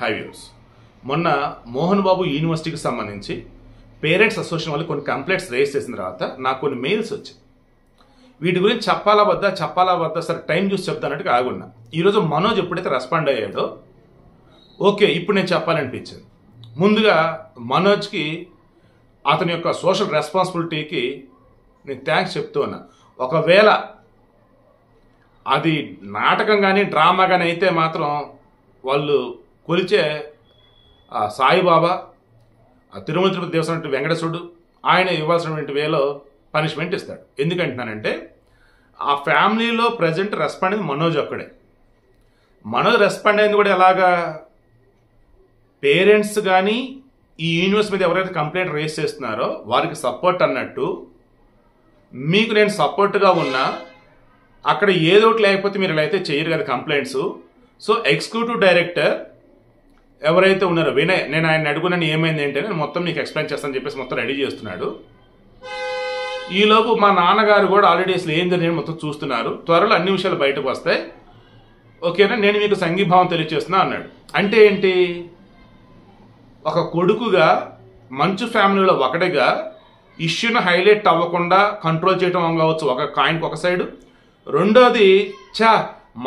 5 years. మొన్న మోహన్ బాబు యూనివర్సిటీకి సంబంధించి పేరెంట్స్ అసోసియేషన్ వాళ్ళు కొన్ని కంప్లైంట్స్ రేస్ చేసిన తర్వాత నాకు కొన్ని మెయిల్స్ వచ్చాయి. వీటి గురించి చెప్పాలా వద్దా సరే టైం చూసి చెప్తానంటే ఆగున్నా. ఈరోజు మనోజ్ ఎప్పుడైతే రెస్పాండ్ అయ్యాడో ఓకే ఇప్పుడు నేను చెప్పాలనిపించింది. ముందుగా మనోజ్కి అతని యొక్క సోషల్ రెస్పాన్సిబిలిటీకి నేను థ్యాంక్స్ చెప్తూ ఉన్నా. ఒకవేళ అది నాటకం కానీ డ్రామా కానీ అయితే మాత్రం వాళ్ళు కొలిచే సాయిబాబా, తిరుమల తిరుపతి దేవస్థానం వెంకటేశ్వరుడు ఆయన ఇవ్వాల్సినటువంటి వేలో పనిష్మెంట్ ఇస్తాడు. ఎందుకంటున్నానంటే ఆ ఫ్యామిలీలో ప్రజెంట్ రెస్పాండ్ అయింది మనోజ్ ఒక్కడే. మనోజ్ రెస్పాండ్ అయింది కూడా ఎలాగా, పేరెంట్స్ కానీ ఈ యూనివర్సిటీ మీద ఎవరైతే కంప్లైంట్ రేస్ చేస్తున్నారో వారికి సపోర్ట్ అన్నట్టు మీకు నేను సపోర్ట్గా ఉన్నా, అక్కడ ఏదో ఒకటి లేకపోతే మీరు ఇలా అయితే చేయరు కదా కంప్లైంట్స్. సో ఎగ్జిక్యూటివ్ డైరెక్టర్ ఎవరైతే ఉన్నారో వినయ్, నేను ఆయన అడుగున్నాను ఏమైంది ఏంటంటే నేను మొత్తం నీకు ఎక్స్ప్లెయిన్ చేస్తానని చెప్పేసి మొత్తం రెడీ చేస్తున్నాడు. ఈలోపు మా నాన్నగారు కూడా ఆల్రెడీ అసలు ఏం జరిగింది మొత్తం చూస్తున్నారు. త్వరలో అన్ని విషయాలు బయటకు వస్తాయి, ఓకేనా, నేను మీకు సంఘీభావం తెలియజేస్తున్నా అన్నాడు. అంటే ఏంటి, ఒక కొడుకుగా మంచు ఫ్యామిలీలో ఒకటిగా ఇష్యూను హైలైట్ అవ్వకుండా కంట్రోల్ చేయడం కావచ్చు ఒక కాయిన్కి ఒక సైడు. రెండోది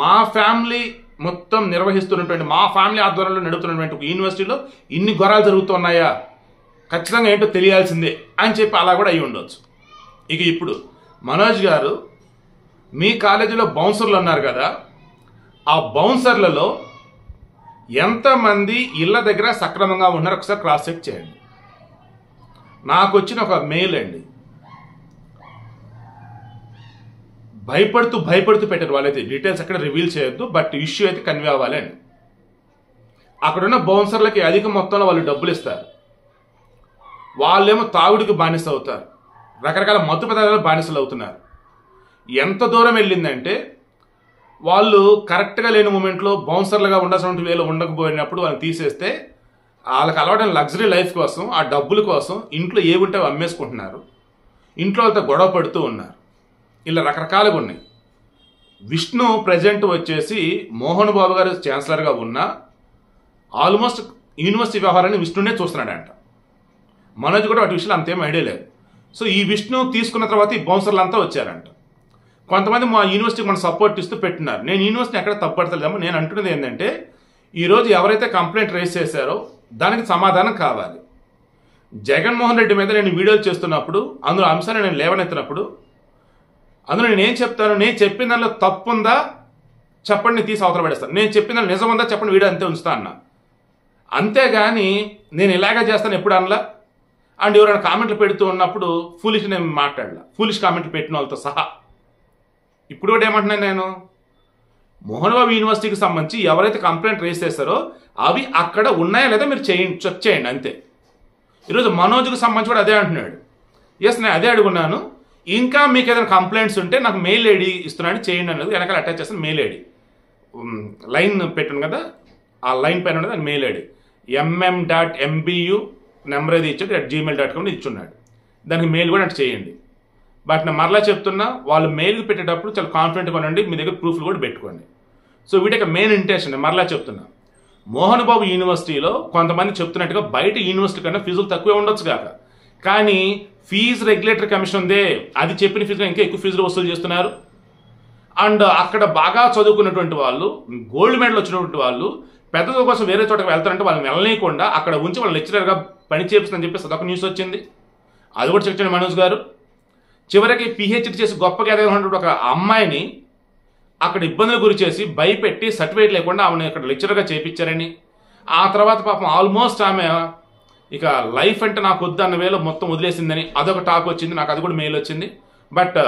మా ఫ్యామిలీ మొత్తం నిర్వహిస్తున్నటువంటి, మా ఫ్యామిలీ ఆధ్వర్యంలో నడుపుతున్నటువంటి ఒక యూనివర్సిటీలో ఇన్ని ఘోరాలు జరుగుతున్నాయా, ఖచ్చితంగా ఏంటో తెలియాల్సిందే అని చెప్పి అలా కూడా అయి ఉండొచ్చు. ఇక ఇప్పుడు మనోజ్ గారు మీ కాలేజీలో బౌన్సర్లు ఉన్నారు కదా, ఆ బౌన్సర్లలో ఎంతమంది ఇళ్ళ దగ్గర సక్రమంగా ఉన్నారు ఒకసారి క్రాస్ చెక్ చేయండి. నాకు వచ్చిన ఒక మెయిల్ అండి, భయపడుతూ పెట్టారు వాళ్ళైతే, డీటెయిల్స్ ఎక్కడ రివీల్ చేయొద్దు బట్ ఇష్యూ అయితే కన్వే అవ్వాలి అని. అక్కడున్న బౌన్సర్లకి అధిక మొత్తంలో వాళ్ళు డబ్బులు ఇస్తారు, వాళ్ళేమో తాగుడికి బానిస అవుతారు, రకరకాల మత్తు పదార్థాలు బానిసలు అవుతున్నారు. ఎంత దూరం వెళ్ళిందంటే వాళ్ళు కరెక్ట్గా లేని మూమెంట్లో బౌన్సర్లుగా ఉండాల్సిన వేలో ఉండకపోయినప్పుడు వాళ్ళని తీసేస్తే వాళ్ళకి అలవాటైన లగ్జరీ లైఫ్ కోసం, ఆ డబ్బుల కోసం ఇంట్లో ఏముంటే అమ్మేసుకుంటున్నారు, ఇంట్లో వాళ్ళతో గొడవ పడుతూ ఉన్నారు. ఇలా రకరకాలుగా ఉన్నాయి. విష్ణు ప్రజెంట్ వచ్చేసి మోహన్ బాబు గారు ఛాన్సలర్గా ఉన్న ఆల్మోస్ట్ యూనివర్సిటీ వ్యవహారాన్ని విష్ణునే చూస్తున్నాడంట. మనోజ్ కూడా వాటి విషయంలో అంతేం ఐడియా లేదు. సో ఈ విష్ణు తీసుకున్న తర్వాత ఈ బౌన్సర్లు అంతా వచ్చారంట. కొంతమంది మా యూనివర్సిటీకి మనం సపోర్ట్ ఇస్తూ పెట్టినారు. నేను యూనివర్సిటీ ఎక్కడ తప్పడతలేమో, నేను అంటున్నది ఏంటంటే ఈరోజు ఎవరైతే కంప్లైంట్ రేస్ చేశారో దానికి సమాధానం కావాలి. జగన్మోహన్ రెడ్డి మీద నేను వీడియోలు చేస్తున్నప్పుడు అందులో అంశాన్ని నేను లేవనెత్తినప్పుడు అందులో నేను ఏం చెప్తాను, నేను చెప్పిన దానిలో తప్పు ఉందా చెప్పండి, తీసి అవతల పడేస్తాను, నేను చెప్పిన దానిలో నిజం ఉందా చెప్పండి, వీడియో అంతే ఉంచుతా అన్నా. అంతేగాని నేను ఇలాగే చేస్తాను ఎప్పుడు అనలా. అండ్ ఎవరైనా కామెంట్లు పెడుతూ ఉన్నప్పుడు ఫూలిష్ నేను మాట్లాడలా, ఫూలిష్ కామెంట్లు పెట్టిన వాళ్ళతో సహా. ఇప్పుడు కూడా ఏమంటున్నాను నేను, మోహన్ బాబు యూనివర్సిటీకి సంబంధించి ఎవరైతే కంప్లైంట్ రేస్ చేస్తారో అవి అక్కడ ఉన్నాయా లేదా మీరు చెక్ చేయండి అంతే. ఈరోజు మనోజ్కి సంబంధించి కూడా అదే అంటున్నాడు. ఎస్ నేను అదే అడుగున్నాను, ఇంకా మీకు ఏదైనా కంప్లైంట్స్ ఉంటే నాకు మెయిల్ ఐడి ఇస్తున్నాను చేయండి అన్నది వెనకాల అటాచ్ చేస్తాను. మెయిల్ ఐడి లైన్ పెట్టాను కదా, ఆ లైన్ పైన ఉన్నది మెయిల్ ఐడి mm.mbu నెంబర్ అది ఇచ్చాడు @gmail.com ఇచ్చున్నాడు. దానికి మెయిల్ కూడా అంటే చేయండి. బట్ నేను మరలా చెప్తున్నా, వాళ్ళు మెయిల్కి పెట్టేటప్పుడు చాలా కాన్ఫిడెంట్గా ఉండండి, మీ దగ్గర ప్రూఫ్లు కూడా పెట్టుకోండి. సో వీటి మెయిన్ ఇంటెన్షన్ మరలా చెప్తున్నా, మోహన్ బాబు యూనివర్సిటీలో కొంతమంది చెప్తున్నట్టుగా బయట యూనివర్సిటీ కన్నా ఫీజులు తక్కువే ఉండొచ్చు కాక, కానీ ఫీజు రెగ్యులేటరీ కమిషన్ ఉందే అది చెప్పిన ఫీజుగా ఇంకా ఎక్కువ ఫీజులు వసూలు చేస్తున్నారు. అండ్ అక్కడ బాగా చదువుకున్నటువంటి వాళ్ళు, గోల్డ్ మెడల్ వచ్చినటువంటి వాళ్ళు పెద్ద చదువు కోసం వేరే చోటకి వెళ్తారంటే వాళ్ళని వెళ్ళనీయకుండా అక్కడ ఉంచి వాళ్ళు లెక్చరర్గా పని చేపిస్తుందని చెప్పేసి అదొక న్యూస్ వచ్చింది. అది కూడా చెక్ చేయండి మనోజ్ గారు. చివరికి PhD చేసి గొప్పగా ఎదగనున్నటువంటి ఒక అమ్మాయిని అక్కడ ఇబ్బందులు గురి చేసి భయపెట్టి సర్టిఫికేట్ లేకుండా ఆమెను ఇక్కడ లెక్చరర్గా చేయించారని, ఆ తర్వాత పాపం ఆల్మోస్ట్ ఆమె ఇక లైఫ్ అంటే నాకు వద్దు అన్న వేలో మొత్తం వదిలేసిందని అదొక టాక్ వచ్చింది. నాకు అది కూడా మెయిల్ వచ్చింది. బట్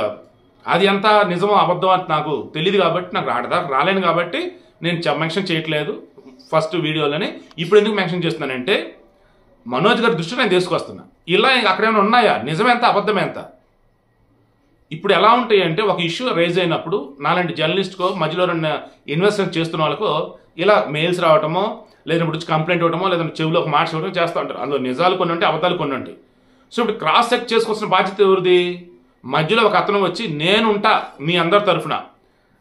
అది ఎంత నిజమో అబద్ధం అని నాకు తెలియదు కాబట్టి, నాకు రాలేను కాబట్టి నేను మెన్షన్ చేయట్లేదు ఫస్ట్ వీడియోలోనే. ఇప్పుడు ఎందుకు మెన్షన్ చేస్తున్నానంటే మనోజ్ గారి దృష్టి నేను తీసుకొస్తున్నా. ఇలా అక్కడేమైనా ఉన్నాయా, నిజమెంత అబద్ధమెంత. ఇప్పుడు ఎలా ఉంటాయి అంటే ఒక ఇష్యూ రేజ్ అయినప్పుడు నాలాంటి జర్నలిస్ట్కో మధ్యలో ఇన్వెస్టిగేషన్ చేస్తున్న వాళ్ళకో ఇలా మెయిల్స్ రావటమో లేదంటే కంప్లైంట్ ఇవ్వటమో లేదంటే చెవిలో ఒక మాట ఇవ్వటం చేస్తూ ఉంటారు. అందులో నిజాలు కొన్ని ఉంటాయి, అబద్ధాలు కొన్ని ఉంటాయి. సో ఇప్పుడు క్రాస్ చెక్ చేసుకోవాల్సిన బాధ్యత ఎవరిది? మధ్యలో ఒక అతను వచ్చి నేనుంటా మీ అందరి తరఫున,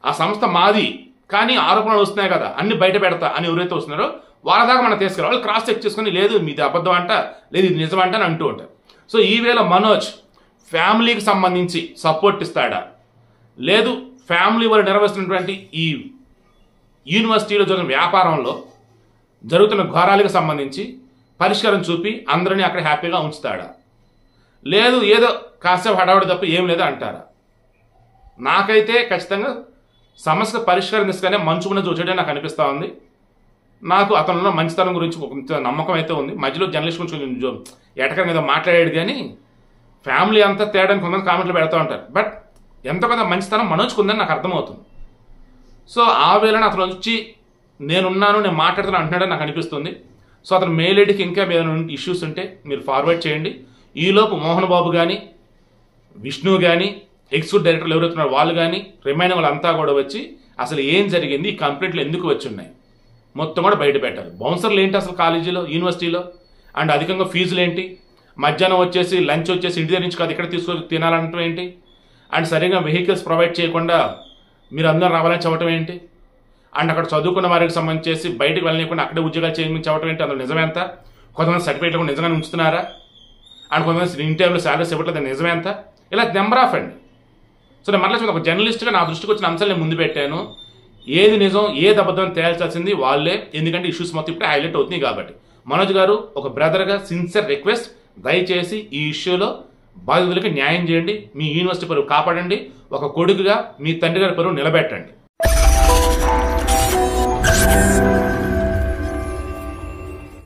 ఆ సంస్థ మాది, కానీ ఆరోపణలు వస్తున్నాయి కదా అన్ని బయట పెడతా అని ఎవరైతే వస్తున్నారో వాళ్ళ దాకా మనం తీసుకెళ్ళి వాళ్ళు క్రాస్ చెక్ చేసుకుని లేదు మీది అబద్ధం అంట, లేదు ఇది నిజం అంట అని అంటూ ఉంటారు. సో ఈవేళ మనోజ్ ఫ్యామిలీకి సంబంధించి సపోర్ట్ ఇస్తాడా, లేదు ఫ్యామిలీ వాళ్ళు నిర్వహిస్తున్నటువంటి ఈ యూనివర్సిటీలో జరిగిన వ్యాపారంలో జరుగుతున్న ఘోరాలకు సంబంధించి పరిష్కారం చూపి అందరినీ అక్కడ హ్యాపీగా ఉంచుతాడా, లేదు ఏదో కాసేపు హడావుడి తప్ప ఏం లేదు అంటారా? నాకైతే ఖచ్చితంగా సమస్య పరిష్కారం తీసుకునే మంచుకున్న చూసేటే నాకు అనిపిస్తూ ఉంది. నాకు అతనున్న మంచితనం గురించి ఒక నమ్మకం అయితే ఉంది. మధ్యలో జర్నలిస్ట్ గురించి ఎటక మీద మాట్లాడాడు కానీ ఫ్యామిలీ అంతా తేడానికి కొంతమంది కామెంట్లు పెడతా ఉంటారు. బట్ ఎంత కొంత మంచితనం మనోజ్కి ఉందని నాకు అర్థమవుతుంది. సో ఆ వేళన అతను వచ్చి నేనున్నాను, నేను మాట్లాడుతాను అంటున్నాడని నాకు అనిపిస్తుంది. సో అతను మెయిల్ ఐడికి ఇంకా ఏదైనా ఇష్యూస్ ఉంటే మీరు ఫార్వర్డ్ చేయండి. ఈలోపు మోహన్ బాబు కానీ, విష్ణు కానీ, ఎగ్జిక్యూటివ్ డైరెక్టర్లు ఎవరైతున్నారో వాళ్ళు కానీ, రిమైన్ వాళ్ళంతా కూడా వచ్చి అసలు ఏం జరిగింది, ఈ కంప్లైంట్లు ఎందుకు వచ్చి ఉన్నాయి మొత్తం కూడా బయట పెట్టారు. బౌన్సర్లు ఏంటి అసలు కాలేజీలో, యూనివర్సిటీలో, అండ్ అధికంగా ఫీజులు ఏంటి, మధ్యాహ్నం వచ్చేసి లంచ్ వచ్చేసి ఇంటి దగ్గర నుంచి కాదు ఇక్కడ తీసుకొని తినాలంటం ఏంటి, అండ్ సరిగా వెహికల్స్ ప్రొవైడ్ చేయకుండా మీరు అందరూ రావాలని చెప్పడం ఏంటి, అండ్ అక్కడ చదువుకున్న వారికి సంబంధించి బయటకు వెళ్ళలేకుండా అక్కడే ఉద్యోగాలు చేయమని చెప్పడం ఏంటి, అందులో నిజమేంత? కొంతమంది సర్టిఫికేట్ కూడా నిజంగానే ఉంచుతున్నారా, అండ్ కొంతమంది ఇన్ టైంలో శాలరీస్ ఇవ్వట్లేదు, నిజమేంత? ఇలా నెంబర్ ఆఫ్ అండి. సో నేను మళ్ళీ ఒక జర్నలిస్ట్గా నా దృష్టికి వచ్చిన అంశాలు నేను ముందు పెట్టాను. ఏది నిజం ఏది అబద్ధం తేల్చాల్సింది వాళ్ళే, ఎందుకంటే ఇష్యూస్ మొత్తం ఇప్పుడు హైలైట్ అవుతున్నాయి కాబట్టి. మనోజ్ గారు ఒక బ్రదర్గా సిన్సియర్ రిక్వెస్ట్, దయచేసి ఈ ఇష్యూలో బాధితులకి న్యాయం చేయండి, మీ యూనివర్సిటీ పరువు కాపాడండి, ఒక కొడుకుగా మీ తండ్రి గారి పరువు నిలబెట్టండి.